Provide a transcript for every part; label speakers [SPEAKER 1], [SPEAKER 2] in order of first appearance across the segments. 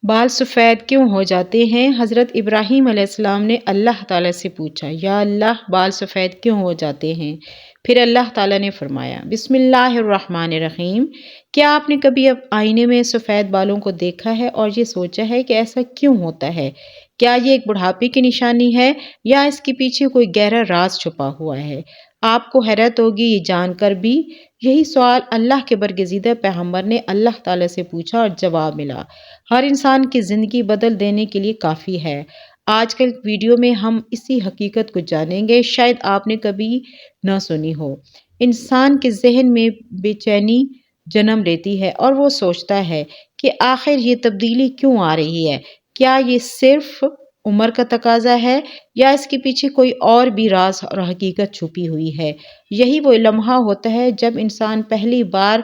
[SPEAKER 1] بال سفید کیوں ہو جاتے ہیں؟ حضرت ابراہیم علیہ السلام نے اللہ تعالیٰ سے پوچھا، یا اللہ بال سفید کیوں ہو جاتے ہیں؟ پھر اللہ تعالیٰ نے فرمایا، بسم اللہ الرحمن الرحیم۔ کیا آپ نے کبھی اب آئینے میں سفید بالوں کو دیکھا ہے اور یہ سوچا ہے کہ ایسا کیوں ہوتا ہے؟ کیا یہ ایک بڑھاپے کی نشانی ہے یا اس کے پیچھے کوئی گہرا راز چھپا ہوا ہے؟ آپ کو حیرت ہوگی یہ جان کر بھی، یہی سوال اللہ کے برگزیدہ پیغمبر نے اللہ تعالیٰ سے پوچھا اور جواب ملا۔ ہر انسان کی زندگی بدل دینے کے لیے کافی ہے۔ آج کل ویڈیو میں ہم اسی حقیقت کو جانیں گے، شاید آپ نے کبھی نہ سنی ہو۔ انسان کے ذہن میں بے چینی جنم لیتی ہے اور وہ سوچتا ہے کہ آخر یہ تبدیلی کیوں آ رہی ہے؟ کیا یہ صرف عمر کا تقاضا ہے یا اس کے پیچھے کوئی اور بھی راز اور حقیقت چھپی ہوئی ہے؟ یہی وہ لمحہ ہوتا ہے جب انسان پہلی بار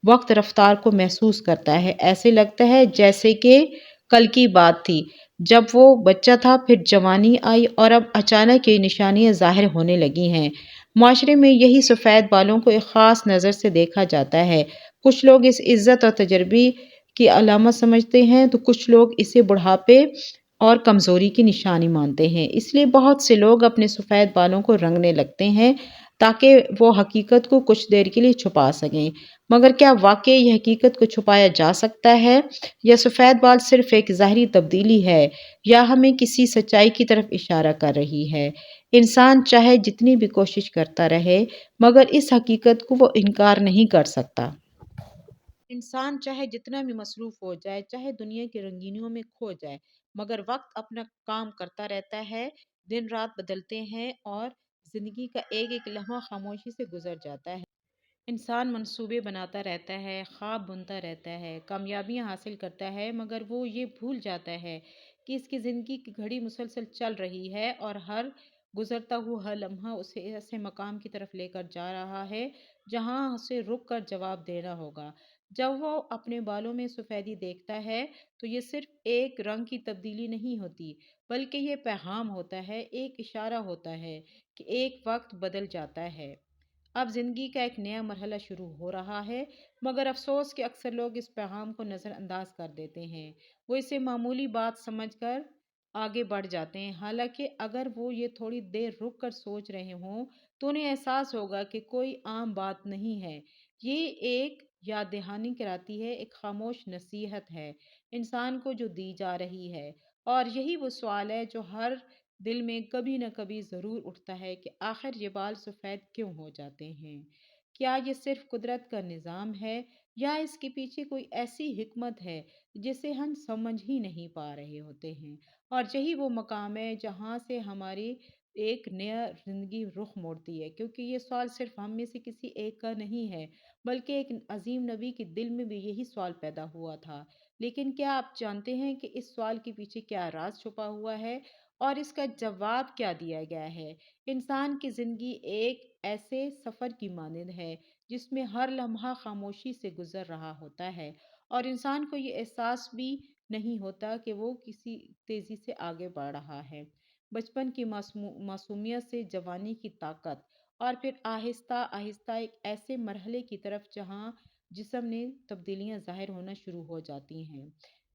[SPEAKER 1] وقت رفتار کو محسوس کرتا ہے۔ ایسے لگتا ہے جیسے کہ کل کی بات تھی جب وہ بچہ تھا، پھر جوانی آئی اور اب اچانک یہ نشانیاں ظاہر ہونے لگی ہیں۔ معاشرے میں یہی سفید بالوں کو ایک خاص نظر سے دیکھا جاتا ہے۔ کچھ لوگ اس عزت اور تجربے کی علامت سمجھتے ہیں تو کچھ لوگ اسے بڑھاپے اور کمزوری کی نشانی مانتے ہیں۔ اس لیے بہت سے لوگ اپنے سفید بالوں کو رنگنے لگتے ہیں تاکہ وہ حقیقت کو کچھ دیر کے لیے چھپا سکیں۔ مگر کیا واقعی یہ حقیقت کو چھپایا جا سکتا ہے یا سفید بال صرف ایک ظاہری تبدیلی ہے یا ہمیں کسی سچائی کی طرف اشارہ کر رہی ہے؟ انسان چاہے جتنی بھی کوشش کرتا رہے مگر اس حقیقت کو وہ انکار نہیں کر سکتا۔ انسان چاہے جتنا بھی مصروف ہو جائے، چاہے دنیا کی رنگینیوں میں کھو جائے، مگر وقت اپنا کام کرتا رہتا ہے، دن رات بدلتے ہیں اور زندگی کا ایک ایک لمحہ خاموشی سے گزر جاتا ہے۔ انسان منصوبے بناتا رہتا ہے، خواب بنتا رہتا ہے، کامیابیاں حاصل کرتا ہے، مگر وہ یہ بھول جاتا ہے کہ اس کی زندگی کی گھڑی مسلسل چل رہی ہے اور ہر گزرتا ہوا ہر لمحہ اسے ایسے مقام کی طرف لے کر جا رہا ہے جہاں اسے رک کر جواب دینا ہوگا۔ جب وہ اپنے بالوں میں سفیدی دیکھتا ہے تو یہ صرف ایک رنگ کی تبدیلی نہیں ہوتی، بلکہ یہ پیغام ہوتا ہے، ایک اشارہ ہوتا ہے کہ ایک وقت بدل جاتا ہے، اب زندگی کا ایک نیا مرحلہ شروع ہو رہا ہے۔ مگر افسوس کہ اکثر لوگ اس پیغام کو نظر انداز کر دیتے ہیں، وہ اسے معمولی بات سمجھ کر آگے بڑھ جاتے ہیں، حالانکہ اگر وہ یہ تھوڑی دیر رک کر سوچ رہے ہوں تو انہیں احساس ہوگا کہ کوئی عام بات نہیں ہے، یہ ایک یاد دہانی کراتی ہے، ایک خاموش نصیحت ہے انسان کو جو دی جا رہی ہے۔ اور یہی وہ سوال ہے جو ہر دل میں کبھی نہ کبھی ضرور اٹھتا ہے کہ آخر یہ بال سفید کیوں ہو جاتے ہیں؟ کیا یہ صرف قدرت کا نظام ہے یا اس کے پیچھے کوئی ایسی حکمت ہے جسے ہم سمجھ ہی نہیں پا رہے ہوتے ہیں؟ اور یہی وہ مقام ہے جہاں سے ہماری ایک نیا زندگی رخ موڑتی ہے، کیونکہ یہ سوال صرف ہم میں سے کسی ایک کا نہیں ہے، بلکہ ایک عظیم نبی کے دل میں بھی یہی سوال پیدا ہوا تھا۔ لیکن کیا آپ جانتے ہیں کہ اس سوال کے پیچھے کیا راز چھپا ہوا ہے اور اس کا جواب کیا دیا گیا ہے؟ انسان کی زندگی ایک ایسے سفر کی مانند ہے جس میں ہر لمحہ خاموشی سے گزر رہا ہوتا ہے اور انسان کو یہ احساس بھی نہیں ہوتا کہ وہ کسی تیزی سے آگے بڑھ رہا ہے۔ بچپن کی معصومیت سے جوانی کی طاقت اور پھر آہستہ آہستہ ایک ایسے مرحلے کی طرف جہاں جسم نے تبدیلیاں ظاہر ہونا شروع ہو جاتی ہیں۔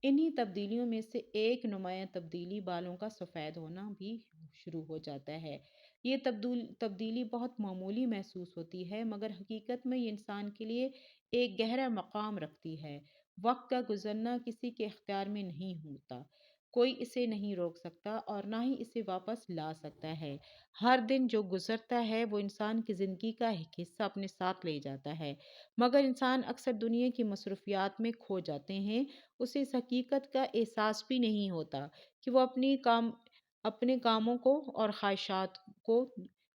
[SPEAKER 1] انہی تبدیلیوں میں سے ایک نمایاں تبدیلی بالوں کا سفید ہونا بھی شروع ہو جاتا ہے۔ یہ تبدیلی بہت معمولی محسوس ہوتی ہے مگر حقیقت میں یہ انسان کے لیے ایک گہرا مقام رکھتی ہے۔ وقت کا گزرنا کسی کے اختیار میں نہیں ہوتا، کوئی اسے نہیں روک سکتا اور نہ ہی اسے واپس لا سکتا ہے۔ ہر دن جو گزرتا ہے وہ انسان کی زندگی کا ایک حصہ اپنے ساتھ لے جاتا ہے، مگر انسان اکثر دنیا کی مصروفیات میں کھو جاتے ہیں، اسے اس حقیقت کا احساس بھی نہیں ہوتا کہ وہ اپنے کاموں کو اور خواہشات کو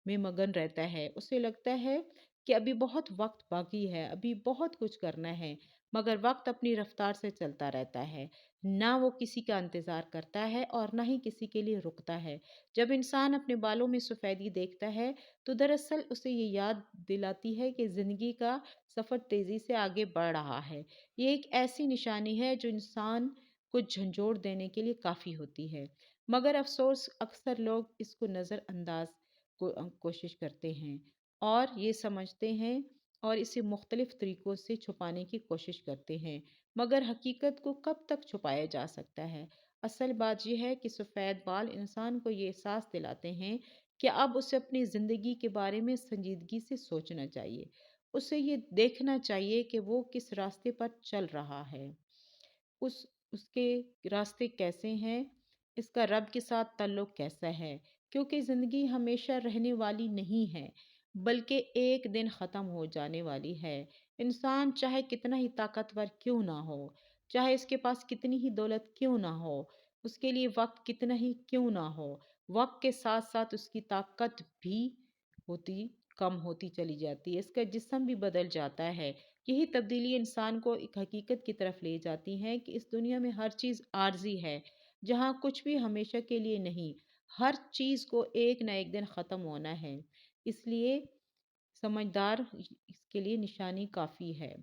[SPEAKER 1] میں مگن رہتا ہے۔ اسے لگتا ہے کہ ابھی بہت وقت باقی ہے، ابھی بہت کچھ کرنا ہے، مگر وقت اپنی رفتار سے چلتا رہتا ہے، نہ وہ کسی کا انتظار کرتا ہے اور نہ ہی کسی کے لیے رکتا ہے۔ جب انسان اپنے بالوں میں سفیدی دیکھتا ہے تو دراصل اسے یہ یاد دلاتی ہے کہ زندگی کا سفر تیزی سے آگے بڑھ رہا ہے۔ یہ ایک ایسی نشانی ہے جو انسان کو جھنجھوڑ دینے کے لیے کافی ہوتی ہے، مگر افسوس اکثر لوگ اس کو نظر انداز کوشش کرتے ہیں اور یہ سمجھتے ہیں اور اسے مختلف طریقوں سے چھپانے کی کوشش کرتے ہیں۔ مگر حقیقت کو کب تک چھپایا جا سکتا ہے؟ اصل بات یہ ہے کہ سفید بال انسان کو یہ احساس دلاتے ہیں کہ اب اسے اپنی زندگی کے بارے میں سنجیدگی سے سوچنا چاہیے۔ اسے یہ دیکھنا چاہیے کہ وہ کس راستے پر چل رہا ہے، اس اس کے راستے کیسے ہیں، اس کا رب کے ساتھ تعلق کیسا ہے، کیونکہ زندگی ہمیشہ رہنے والی نہیں ہے بلکہ ایک دن ختم ہو جانے والی ہے۔ انسان چاہے کتنا ہی طاقتور کیوں نہ ہو، چاہے اس کے پاس کتنی ہی دولت کیوں نہ ہو، اس کے لیے وقت کتنا ہی کیوں نہ ہو، وقت کے ساتھ ساتھ اس کی طاقت بھی ہوتی کم ہوتی چلی جاتی ہے، اس کا جسم بھی بدل جاتا ہے۔ یہی تبدیلی انسان کو ایک حقیقت کی طرف لے جاتی ہے کہ اس دنیا میں ہر چیز عارضی ہے، جہاں کچھ بھی ہمیشہ کے لیے نہیں، ہر چیز کو ایک نہ ایک دن ختم ہونا ہے۔ اس لیے سمجھدار اس کے لیے نشانی کافی ہے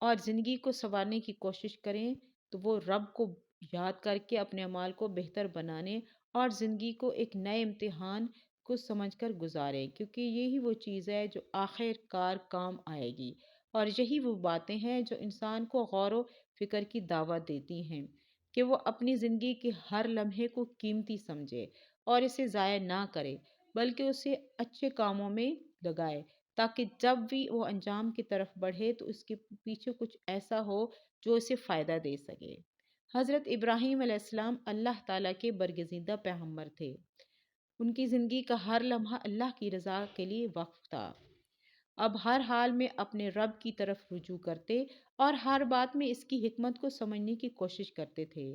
[SPEAKER 1] اور زندگی کو سنوارنے کی کوشش کریں تو وہ رب کو یاد کر کے اپنے اعمال کو بہتر بنانے اور زندگی کو ایک نئے امتحان کو سمجھ کر گزاریں، کیونکہ یہی وہ چیز ہے جو آخر کار کام آئے گی، اور یہی وہ باتیں ہیں جو انسان کو غور و فکر کی دعوت دیتی ہیں کہ وہ اپنی زندگی کے ہر لمحے کو قیمتی سمجھے اور اسے ضائع نہ کرے بلکہ اسے اچھے کاموں میں لگائے، تاکہ جب بھی وہ انجام کی طرف بڑھے تو اس کے پیچھے کچھ ایسا ہو جو اسے فائدہ دے سکے۔ حضرت ابراہیم علیہ السلام اللہ تعالیٰ کے برگزیدہ پیغمبر تھے۔ ان کی زندگی کا ہر لمحہ اللہ کی رضا کے لیے وقف تھا۔ اب ہر حال میں اپنے رب کی طرف رجوع کرتے اور ہر بات میں اس کی حکمت کو سمجھنے کی کوشش کرتے تھے۔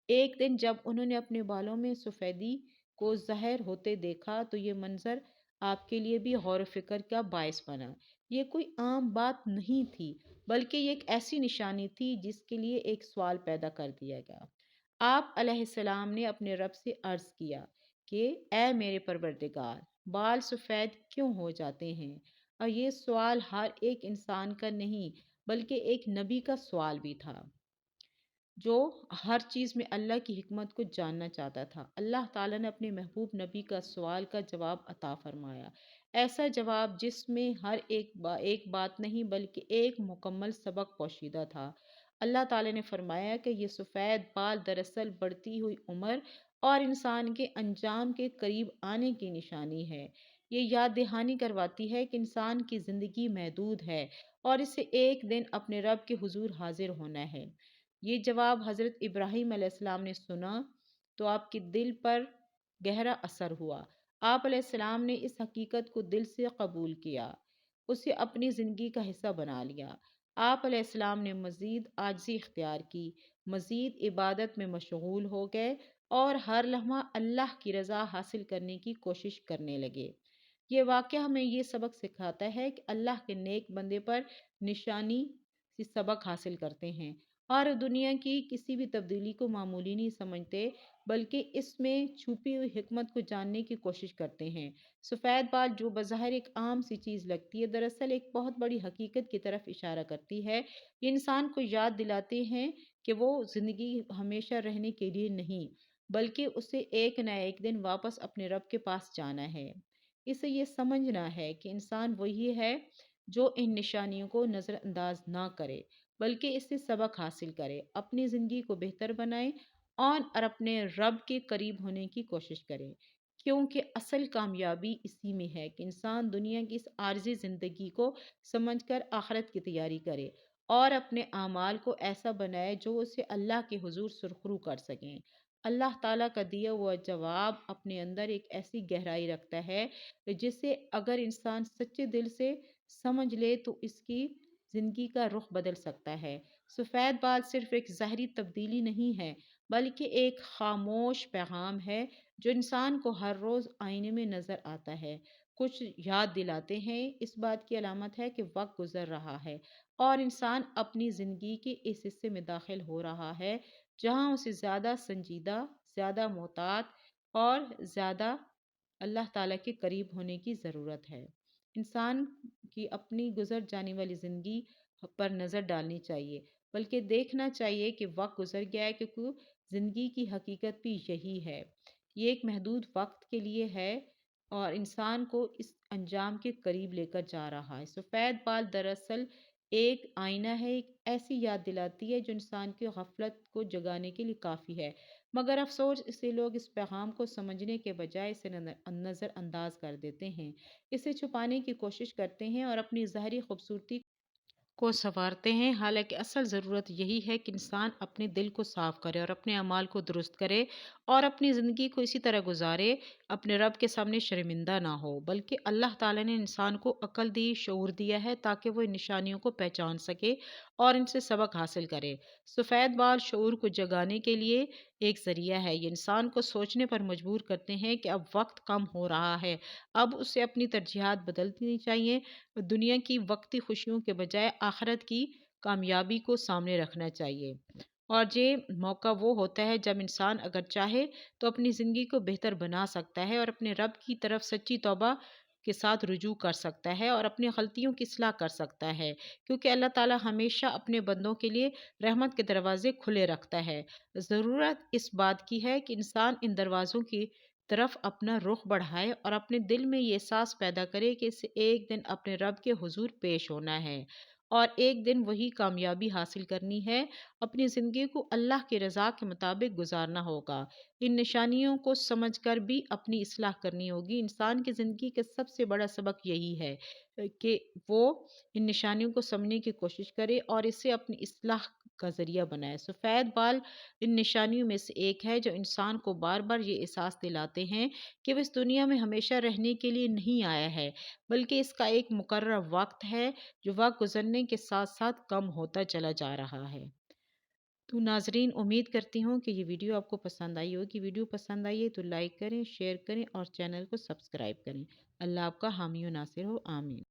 [SPEAKER 1] ایک دن جب انہوں نے اپنے بالوں میں سفیدی کو ظاہر ہوتے دیکھا تو یہ منظر آپ کے لیے بھی غور و فکر کا باعث بنا۔ یہ کوئی عام بات نہیں تھی بلکہ یہ ایک ایسی نشانی تھی جس کے لیے ایک سوال پیدا کر دیا گیا۔ آپ علیہ السلام نے اپنے رب سے عرض کیا کہ اے میرے پروردگار، بال سفید کیوں ہو جاتے ہیں؟ اور یہ سوال ہر ایک انسان کا نہیں بلکہ ایک نبی کا سوال بھی تھا جو ہر چیز میں اللہ کی حکمت کو جاننا چاہتا تھا۔ اللہ تعالیٰ نے اپنے محبوب نبی کا سوال کا جواب عطا فرمایا، ایسا جواب جس میں ہر ایک بات نہیں بلکہ ایک مکمل سبق پوشیدہ تھا۔ اللہ تعالیٰ نے فرمایا کہ یہ سفید بال دراصل بڑھتی ہوئی عمر اور انسان کے انجام کے قریب آنے کی نشانی ہے۔ یہ یاد دہانی کرواتی ہے کہ انسان کی زندگی محدود ہے اور اسے ایک دن اپنے رب کے حضور حاضر ہونا ہے۔ یہ جواب حضرت ابراہیم علیہ السلام نے سنا تو آپ کے دل پر گہرا اثر ہوا۔ آپ علیہ السلام نے اس حقیقت کو دل سے قبول کیا، اسے اپنی زندگی کا حصہ بنا لیا۔ آپ علیہ السلام نے مزید عاجزی اختیار کی، مزید عبادت میں مشغول ہو گئے اور ہر لمحہ اللہ کی رضا حاصل کرنے کی کوشش کرنے لگے۔ یہ واقعہ ہمیں یہ سبق سکھاتا ہے کہ اللہ کے نیک بندے پر نشانی سے سبق حاصل کرتے ہیں اور دنیا کی کسی بھی تبدیلی کو معمولی نہیں سمجھتے بلکہ اس میں چھپی ہوئی حکمت کو جاننے کی کوشش کرتے ہیں۔ سفید بال جو بظاہر ایک عام سی چیز لگتی ہے دراصل ایک بہت بڑی حقیقت کی طرف اشارہ کرتی ہے۔ یہ انسان کو یاد دلاتے ہیں کہ وہ زندگی ہمیشہ رہنے کے لیے نہیں بلکہ اسے ایک نہ ایک دن واپس اپنے رب کے پاس جانا ہے۔ اسے یہ سمجھنا ہے کہ انسان وہی ہے جو ان نشانیوں کو نظر انداز نہ کرے بلکہ اس سے سبق حاصل کرے، اپنی زندگی کو بہتر بنائے اور اپنے رب کے قریب ہونے کی کوشش کرے، کیونکہ اصل کامیابی اسی میں ہے کہ انسان دنیا کی اس عارضی زندگی کو سمجھ کر آخرت کی تیاری کرے اور اپنے اعمال کو ایسا بنائے جو اسے اللہ کے حضور سرخرو کر سکیں۔ اللہ تعالیٰ کا دیا ہوا جواب اپنے اندر ایک ایسی گہرائی رکھتا ہے جسے اگر انسان سچے دل سے سمجھ لے تو اس کی زندگی کا رخ بدل سکتا ہے۔ سفید بال صرف ایک ظاہری تبدیلی نہیں ہے بلکہ ایک خاموش پیغام ہے جو انسان کو ہر روز آئینے میں نظر آتا ہے، کچھ یاد دلاتے ہیں۔ اس بات کی علامت ہے کہ وقت گزر رہا ہے اور انسان اپنی زندگی کے اس حصے میں داخل ہو رہا ہے جہاں اسے زیادہ سنجیدہ، زیادہ محتاط اور زیادہ اللہ تعالیٰ کے قریب ہونے کی ضرورت ہے۔ انسان کی اپنی گزر جانے والی زندگی پر نظر ڈالنی چاہیے بلکہ دیکھنا چاہیے کہ وقت گزر گیا ہے، کیونکہ زندگی کی حقیقت بھی یہی ہے۔ یہ ایک محدود وقت کے لیے ہے اور انسان کو اس انجام کے قریب لے کر جا رہا ہے۔ سفید بال دراصل ایک آئینہ ہے، ایک ایسی یاد دلاتی ہے جو انسان کی غفلت کو جگانے کے لیے کافی ہے، مگر افسوس اسے لوگ اس پیغام کو سمجھنے کے بجائے اسے نظر انداز کر دیتے ہیں، اسے چھپانے کی کوشش کرتے ہیں اور اپنی ظاہری خوبصورتی کو سنوارتے ہیں، حالانکہ اصل ضرورت یہی ہے کہ انسان اپنے دل کو صاف کرے اور اپنے اعمال کو درست کرے اور اپنی زندگی کو اسی طرح گزارے اپنے رب کے سامنے شرمندہ نہ ہو، بلکہ اللہ تعالیٰ نے انسان کو عقل دی، شعور دیا ہے تاکہ وہ ان نشانیوں کو پہچان سکے اور ان سے سبق حاصل کرے۔ سفید بال شعور کو جگانے کے لیے ایک ذریعہ ہے، یہ انسان کو سوچنے پر مجبور کرتے ہیں کہ اب وقت کم ہو رہا ہے، اب اسے اپنی ترجیحات بدلنی چاہیے، دنیا کی وقتی خوشیوں کے بجائے آخرت کی کامیابی کو سامنے رکھنا چاہیے۔ اور یہ موقع وہ ہوتا ہے جب انسان اگر چاہے تو اپنی زندگی کو بہتر بنا سکتا ہے اور اپنے رب کی طرف سچی توبہ کے ساتھ رجوع کر سکتا ہے اور اپنی غلطیوں کی اصلاح کر سکتا ہے، کیونکہ اللہ تعالیٰ ہمیشہ اپنے بندوں کے لیے رحمت کے دروازے کھلے رکھتا ہے۔ ضرورت اس بات کی ہے کہ انسان ان دروازوں کی طرف اپنا رخ بڑھائے اور اپنے دل میں یہ احساس پیدا کرے کہ اسے ایک دن اپنے رب کے حضور پیش ہونا ہے اور ایک دن وہی کامیابی حاصل کرنی ہے، اپنی زندگی کو اللہ کی رضا کے مطابق گزارنا ہوگا۔ ان نشانیوں کو سمجھ کر بھی اپنی اصلاح کرنی ہوگی۔ انسان کی زندگی کا سب سے بڑا سبق یہی ہے کہ وہ ان نشانیوں کو سمجھنے کی کوشش کرے اور اسے اپنی اصلاح کا ذریعہ بنائے۔ سفید بال ان نشانیوں میں سے ایک ہے جو انسان کو بار بار یہ احساس دلاتے ہیں کہ وہ اس دنیا میں ہمیشہ رہنے کے لیے نہیں آیا ہے، بلکہ اس کا ایک مقررہ وقت ہے جو وقت گزرنے کے ساتھ ساتھ کم ہوتا چلا جا رہا ہے۔ تو ناظرین، امید کرتی ہوں کہ یہ ویڈیو آپ کو پسند آئی ہوگی۔ ویڈیو پسند آئی ہے تو لائک کریں، شیئر کریں اور چینل کو سبسکرائب کریں۔ اللہ آپ کا حامی و ناصر ہو، آمین۔